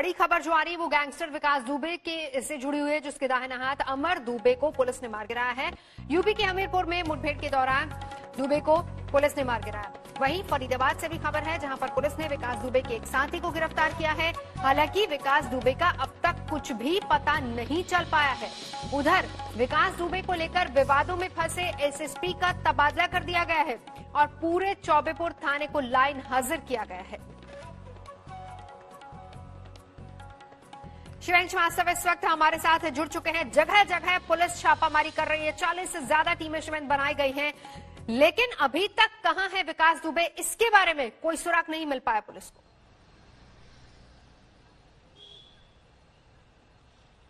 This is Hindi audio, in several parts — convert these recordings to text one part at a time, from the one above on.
बड़ी खबर जो आ रही है वो गैंगस्टर विकास दुबे के से जुड़ी हुई है, जिसके दाहिना हाथ अमर दुबे को पुलिस ने मार गिराया है। यूपी के हमीरपुर में मुठभेड़ के दौरान दुबे को पुलिस ने मार गिराया। वहीं फरीदाबाद से भी खबर है, जहां पर पुलिस ने विकास दुबे के एक साथी को गिरफ्तार किया है। हालांकि विकास दुबे का अब तक कुछ भी पता नहीं चल पाया है। उधर विकास दुबे को लेकर विवादों में फंसे एसएसपी का तबादला कर दिया गया है और पूरे चौबेपुर थाने को लाइन हाजिर किया गया है। शिवेंद्र श्रीवास्तव इस वक्त हमारे साथ जुड़ चुके हैं। जगह जगह पुलिस छापामारी कर रही है, 40 से ज्यादा टीमें शिवेंद्र बनाई गई हैं, लेकिन अभी तक कहां है विकास दुबे, इसके बारे में कोई सुराग नहीं मिल पाया पुलिस को।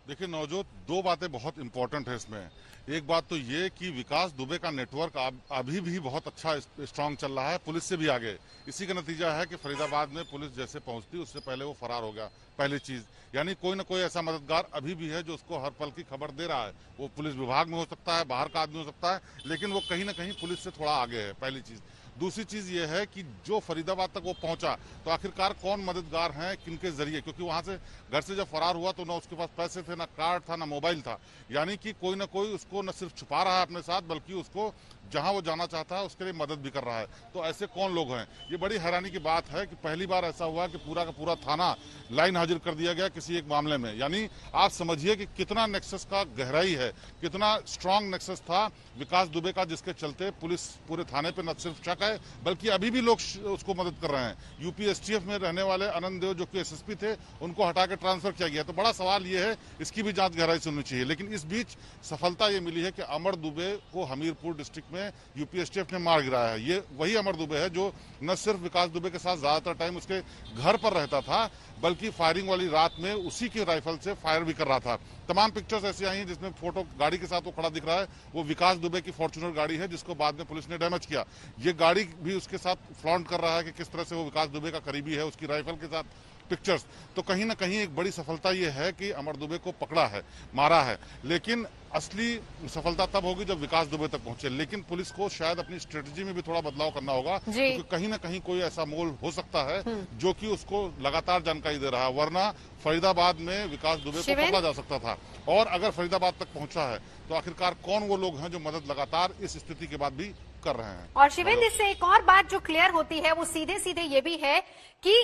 देखिए नवजोत, दो बातें बहुत इंपॉर्टेंट है इसमें। एक बात तो ये कि विकास दुबे का नेटवर्क अभी भी बहुत अच्छा स्ट्रांग चल रहा है, पुलिस से भी आगे। इसी का नतीजा है कि फरीदाबाद में पुलिस जैसे पहुंचती उससे पहले वो फरार हो गया। पहली चीज, यानी कोई ना कोई ऐसा मददगार अभी भी है जो उसको हर पल की खबर दे रहा है। वो पुलिस विभाग में हो सकता है, बाहर का आदमी हो सकता है, लेकिन वो कहीं ना कहीं पुलिस से थोड़ा आगे है, पहली चीज। दूसरी चीज ये है कि जो फरीदाबाद तक वो पहुंचा तो आखिरकार कौन मददगार हैं, किनके जरिए, क्योंकि वहां से घर से जब फरार हुआ तो ना उसके पास पैसे थे, ना कार्ड था, ना मोबाइल था। यानी कि कोई ना कोई उसको न सिर्फ छुपा रहा है अपने साथ, बल्कि उसको जहां वो जाना चाहता है उसके लिए मदद भी कर रहा है। तो ऐसे कौन लोग हैं, ये बड़ी हैरानी की बात है कि पहली बार ऐसा हुआ कि पूरा का पूरा थाना लाइन हाजिर कर दिया गया किसी एक मामले में। यानी आप समझिए कि कितना नेक्सस का गहराई है, कितना स्ट्रांग नेक्सस था विकास दुबे का, जिसके चलते पुलिस पूरे थाने पे न सिर्फ शक है बल्कि अभी भी लोग उसको मदद कर रहे हैं। यूपी एसटीएफ में रहने वाले आनंद देव जो कि एसएसपी थे, उनको हटा के ट्रांसफर किया गया। तो बड़ा सवाल ये है, इसकी भी जांच गहराई से होनी चाहिए। लेकिन इस बीच सफलता ये मिली है कि अमर दुबे को हमीरपुर डिस्ट्रिक्ट में यूपी एसटीएफ ने मार गिराया है। ये वही अमर दुबे है जो न सिर्फ विकास दुबे के साथ ज्यादातर टाइम उसके घर पर रहता था, बल्कि फायरिंग वाली रात में उसी के राइफल से फायर भी कर रहा था। तमाम पिक्चर्स ऐसी आई हैं जिसमें फोटो गाड़ी के साथ वो खड़ा दिख रहा है, वो विकास दुबे की फॉर्च्यूनर गाड़ी है जिसको बाद में पुलिस ने डैमेज किया। ये गाड़ी भी उसके साथ फ्लॉन्ट कर रहा है कि किस तरह से वो विकास दुबे का करीबी है, उसकी राइफल के साथ पिक्चर्स। तो कहीं ना कहीं एक बड़ी सफलता ये है कि अमर दुबे को पकड़ा है, मारा है। लेकिन असली सफलता तब होगी जब विकास दुबे तक पहुंचे। लेकिन पुलिस को शायद अपनी स्ट्रेटजी में भी थोड़ा बदलाव करना होगा, क्योंकि कहीं ना कहीं कोई ऐसा मोल हो सकता है जो कि उसको लगातार जानकारी दे रहा है। वरना फरीदाबाद में विकास दुबे को पकड़ा जा सकता था, और अगर फरीदाबाद तक पहुंचा है तो आखिरकार कौन वो लोग हैं जो मदद लगातार इस स्थिति के बाद भी कर रहे हैं। और शिवेंद्र, इससे एक और बात जो क्लियर होती है वो सीधे सीधे ये भी है कि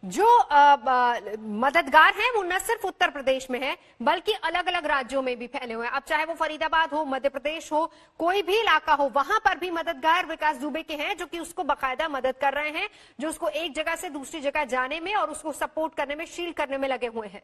जो मददगार हैं वो न सिर्फ उत्तर प्रदेश में है बल्कि अलग अलग राज्यों में भी फैले हुए हैं। अब चाहे वो फरीदाबाद हो, मध्य प्रदेश हो, कोई भी इलाका हो, वहां पर भी मददगार विकास दुबे के हैं जो कि उसको बाकायदा मदद कर रहे हैं, जो उसको एक जगह से दूसरी जगह जाने में और उसको सपोर्ट करने में, शील्ड करने में लगे हुए हैं।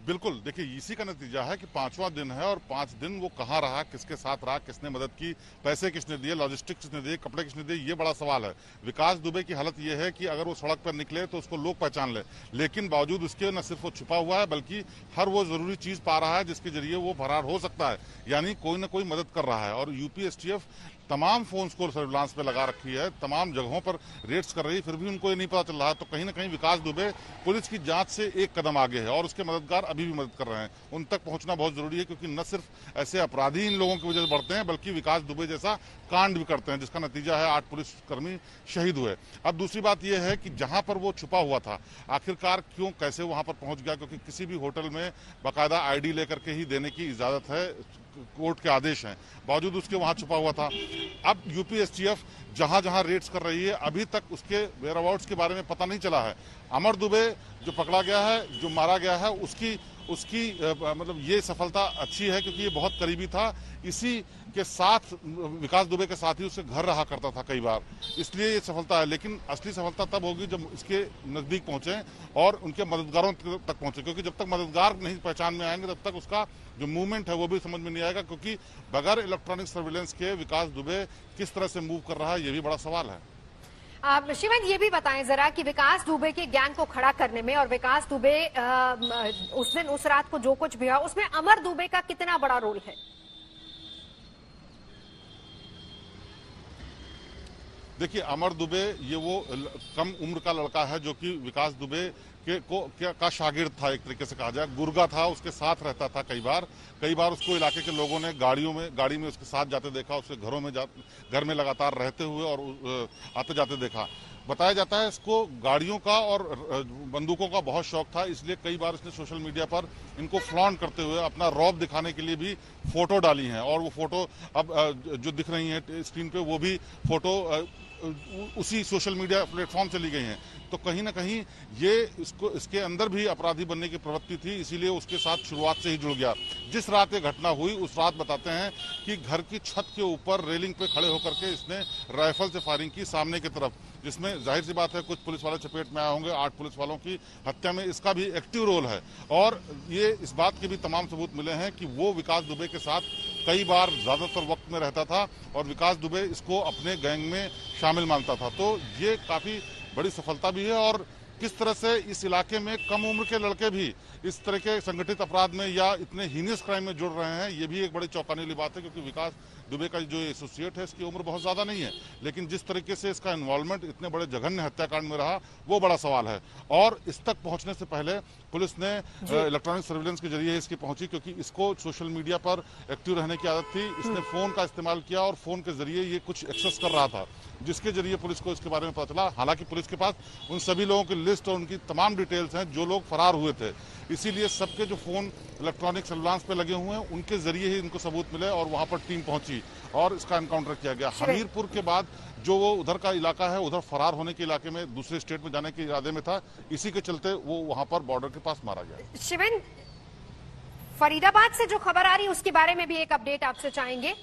बिल्कुल, देखिए इसी का नतीजा है कि 5वां दिन है और 5 दिन वो कहाँ रहा, किसके साथ रहा, किसने मदद की, पैसे किसने दिए, लॉजिस्टिक्स किसने दिए, कपड़े किसने दिए, ये बड़ा सवाल है। विकास दुबे की हालत ये है कि अगर वो सड़क पर निकले तो उसको लोग पहचान ले, लेकिन बावजूद उसके न सिर्फ वो छुपा हुआ है बल्कि हर वो जरूरी चीज पा रहा है जिसके जरिए वो फरार हो सकता है। यानी कोई न कोई मदद कर रहा है। और यूपी एसटीएफ तमाम फोन्स को सर्विलांस पे लगा रखी है, तमाम जगहों पर रेड्स कर रही है, फिर भी उनको ये नहीं पता चल रहा है। तो कहीं ना कहीं विकास दुबे पुलिस की जांच से एक कदम आगे है और उसके मददगार अभी भी मदद कर रहे हैं। उन तक पहुंचना बहुत जरूरी है, क्योंकि न सिर्फ ऐसे अपराधी इन लोगों की वजह से बढ़ते हैं बल्कि विकास दुबे जैसा कांड भी करते हैं, जिसका नतीजा है 8 पुलिसकर्मी शहीद हुए। अब दूसरी बात यह है कि जहां पर वो छुपा हुआ था आखिरकार क्यों कैसे वहां पर पहुंच गया, क्योंकि किसी भी होटल में बाकायदा आईडी लेकर के ही देने की इजाजत है, कोर्ट के आदेश हैं, बावजूद उसके वहां छुपा हुआ था। अब यूपी एसटीएफ जहां जहां रेड्स कर रही है, अभी तक उसके वेयरअबाउट्स के बारे में पता नहीं चला है। अमर दुबे जो पकड़ा गया है, जो मारा गया है, उसकी मतलब ये सफलता अच्छी है क्योंकि ये बहुत करीबी था। इसी के साथ विकास दुबे के साथ ही उसके घर रहा करता था कई बार, इसलिए ये सफलता है। लेकिन असली सफलता तब होगी जब इसके नजदीक पहुंचे और उनके मददगारों तक पहुंचे, क्योंकि जब तक मददगार नहीं पहचान में आएंगे तब तक उसका जो मूवमेंट है वो भी समझ में नहीं आएगा, क्योंकि बगैर इलेक्ट्रॉनिक सर्विलेंस के विकास दुबे किस तरह से मूव कर रहा है ये भी बड़ा सवाल है। शिवेंद्र, ये भी बताएं जरा कि विकास दुबे के गैंग को खड़ा करने में और विकास दुबे उस दिन उस रात को जो कुछ भी हुआ उसमें अमर दुबे का कितना बड़ा रोल है? देखिए, अमर दुबे ये वो कम उम्र का लड़का है जो कि विकास दुबे का शागिर्द था, एक तरीके से कहा जाए। गुर्गा था, उसके साथ रहता था। कई बार उसको इलाके के लोगों ने गाड़ी में उसके साथ जाते देखा, उसके घर में लगातार रहते हुए और आते जाते देखा। बताया जाता है इसको गाड़ियों का और बंदूकों का बहुत शौक था, इसलिए कई बार इसने सोशल मीडिया पर इनको फ्लॉन्ट करते हुए अपना रौब दिखाने के लिए भी फोटो डाली हैं। और वो फोटो अब जो दिख रही है स्क्रीन पे, वो भी फोटो उसी सोशल मीडिया प्लेटफॉर्म से ली गई हैं। तो कहीं ना कहीं ये इसके अंदर भी अपराधी बनने की प्रवृत्ति थी, इसीलिए उसके साथ शुरुआत से ही जुड़ गया। जिस रात ये घटना हुई उस रात बताते हैं कि घर की छत के ऊपर रेलिंग पे खड़े होकर के इसने राइफल से फायरिंग की सामने की तरफ, जिसमें जाहिर सी बात है कुछ पुलिस वाले चपेट में आए होंगे। 8 पुलिस वालों की हत्या में इसका भी एक्टिव रोल है। और ये इस बात के भी तमाम सबूत मिले हैं कि वो विकास दुबे के साथ कई बार ज्यादातर वक्त में रहता था और विकास दुबे इसको अपने गैंग में शामिल मानता था। तो ये काफी बड़ी सफलता भी है। और किस तरह से इस इलाके में कम उम्र के लड़के भी इस तरह के संगठित अपराध में या इतने हीनियस क्राइम में जुड़ रहे हैं, ये भी एक बड़ी चौंकाने वाली बात है। क्योंकि विकास दुबे का जो एसोसिएट है, इसकी उम्र बहुत ज्यादा नहीं है, लेकिन जिस तरीके से इसका इन्वॉल्वमेंट इतने बड़े जघन्य हत्याकांड में रहा, वो बड़ा सवाल है। और इस तक पहुंचने से पहले पुलिस ने इलेक्ट्रॉनिक सर्विलेंस के जरिए इसकी पहुंची, क्योंकि इसको सोशल मीडिया पर एक्टिव रहने की आदत थी। इसने फोन का इस्तेमाल किया और फोन के जरिए ये कुछ एक्सेस कर रहा था, जिसके जरिए पुलिस को इसके बारे में पता चला। हालांकि पुलिस के पास उन सभी लोगों की लिस्ट और उनकी तमाम डिटेल्स हैं जो लोग फरार हुए थे, इसीलिए सबके जो फोन इलेक्ट्रॉनिक सर्विलांस पे लगे हुए हैं उनके जरिए ही इनको सबूत मिले और वहां पर टीम पहुंची और इसका एनकाउंटर किया गया। हमीरपुर के बाद जो वो उधर का इलाका है, उधर फरार होने के इलाके में दूसरे स्टेट में जाने के इरादे में था, इसी के चलते वो वहां पर बॉर्डर के पास मारा गया। शिवेन, फरीदाबाद से जो खबर आ रही है उसके बारे में भी एक अपडेट आपसे चाहेंगे।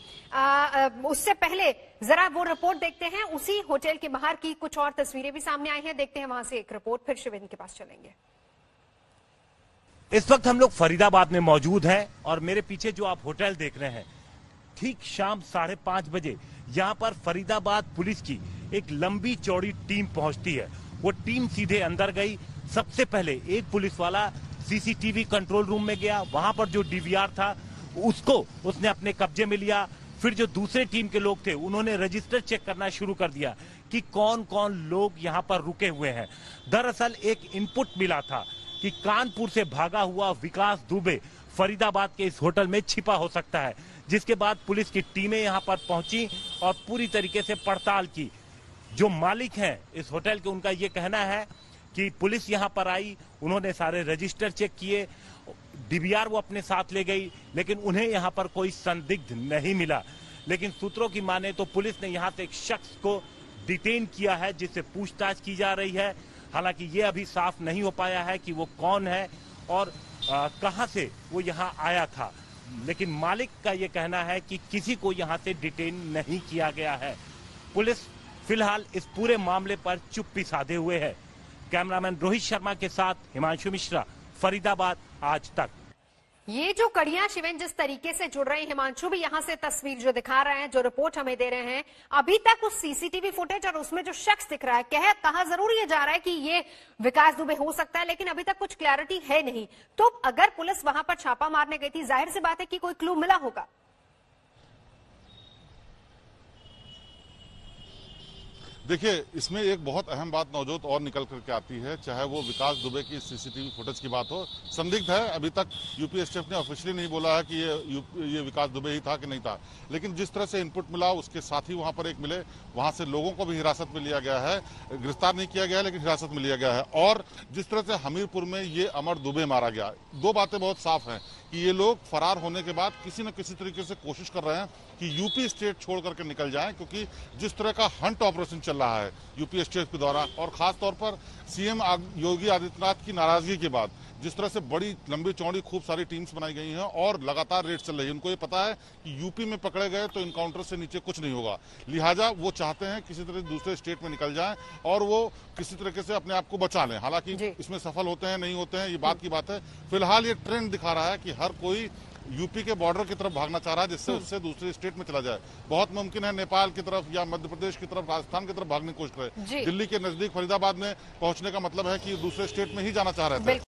उससे पहले जरा वो रिपोर्ट देखते हैं। उसी होटल के बाहर की कुछ और तस्वीरें भी सामने आई हैं, देखते हैं वहां से एक रिपोर्ट, फिर शिवेन के पास चलेंगे। इस वक्त हम लोग फरीदाबाद में मौजूद हैं और मेरे पीछे जो आप होटल देख रहे हैं, ठीक शाम 5:30 बजे यहाँ पर फरीदाबाद पुलिस की एक लंबी चौड़ी टीम पहुंचती है। वो टीम सीधे अंदर गई। सबसे पहले एक पुलिस वाला सीसीटीवी कंट्रोल रूम में गया, वहां पर जो डीवीआर था उसको उसने अपने कब्जे में लिया। फिर जो दूसरे टीम के लोग थे उन्होंने रजिस्टर चेक करना शुरू कर दिया कि कौन कौन लोग यहाँ पर रुके हुए हैं। दरअसल एक इनपुट मिला था कि कानपुर से भागा हुआ विकास दुबे फरीदाबाद के इस होटल में छिपा हो सकता है, जिसके बाद पुलिस की टीमें यहां पर पहुंची और पूरी तरीके से पड़ताल की। जो मालिक हैं इस होटल के, उनका ये कहना है कि पुलिस यहां पर आई, उन्होंने सारे रजिस्टर चेक किए, डीवीआर वो अपने साथ ले गई, लेकिन उन्हें यहां पर कोई संदिग्ध नहीं मिला। लेकिन सूत्रों की माने तो पुलिस ने यहां से एक शख्स को डिटेन किया है, जिससे पूछताछ की जा रही है। हालांकि ये अभी साफ नहीं हो पाया है कि वो कौन है और कहां से वो यहां आया था, लेकिन मालिक का ये कहना है कि किसी को यहां से डिटेन नहीं किया गया है। पुलिस फिलहाल इस पूरे मामले पर चुप्पी साधे हुए है। कैमरामैन रोहित शर्मा के साथ हिमांशु मिश्रा, फरीदाबाद, आज तक। ये जो कड़ियां शिवेन जिस तरीके से जुड़ रही, हिमांशु भी यहां से तस्वीर जो दिखा रहे हैं, जो रिपोर्ट हमें दे रहे हैं, अभी तक उस सीसीटीवी फुटेज और उसमें जो शख्स दिख रहा है, कहा जरूर ये जा रहा है कि ये विकास दुबे हो सकता है, लेकिन अभी तक कुछ क्लैरिटी है नहीं। तो अगर पुलिस वहां पर छापा मारने गई थी, जाहिर सी बात है कि कोई क्लू मिला होगा। देखिए, इसमें एक बहुत अहम बात नवजोत और निकल करके आती है, चाहे वो विकास दुबे की सीसीटीवी फुटेज की बात हो। संदिग्ध है, अभी तक यूपी एसटीएफ ने ऑफिशियली नहीं बोला है कि ये विकास दुबे ही था कि नहीं था, लेकिन जिस तरह से इनपुट मिला उसके साथ ही वहां पर एक मिले, वहां से लोगों को भी हिरासत में लिया गया है। गिरफ्तार नहीं किया गया है, लेकिन हिरासत में लिया गया है। और जिस तरह से हमीरपुर में ये अमर दुबे मारा गया, दो बातें बहुत साफ हैं कि ये लोग फरार होने के बाद किसी न किसी तरीके से कोशिश कर रहे हैं कि यूपी स्टेट छोड़ करके निकल जाएं, क्योंकि जिस तरह का हंट ऑपरेशन चल रहा है यूपी स्टेट के द्वारा, और खास तौर पर सीएम योगी आदित्यनाथ की नाराजगी के बाद जिस तरह से बड़ी लंबी चौड़ी खूब सारी टीम्स बनाई गई हैं और लगातार रेड चल रही है। उनको ये पता है कि यूपी में पकड़े गए तो इनकाउंटर से नीचे कुछ नहीं होगा, लिहाजा वो चाहते हैं किसी तरह दूसरे स्टेट में निकल जाएं और वो किसी तरीके से अपने आप को बचा लें। हालांकि इसमें सफल होते हैं नहीं होते हैं ये बात की बात है। फिलहाल ये ट्रेंड दिखा रहा है कि हर कोई यूपी के बॉर्डर की तरफ भागना चाह रहा है, जिससे उससे दूसरे स्टेट में चला जाए। बहुत मुमकिन है नेपाल की तरफ या मध्य प्रदेश की तरफ, राजस्थान की तरफ भागने की कोशिश करे। दिल्ली के नजदीक फरीदाबाद में पहुंचने का मतलब है कि दूसरे स्टेट में ही जाना चाह रहे थे।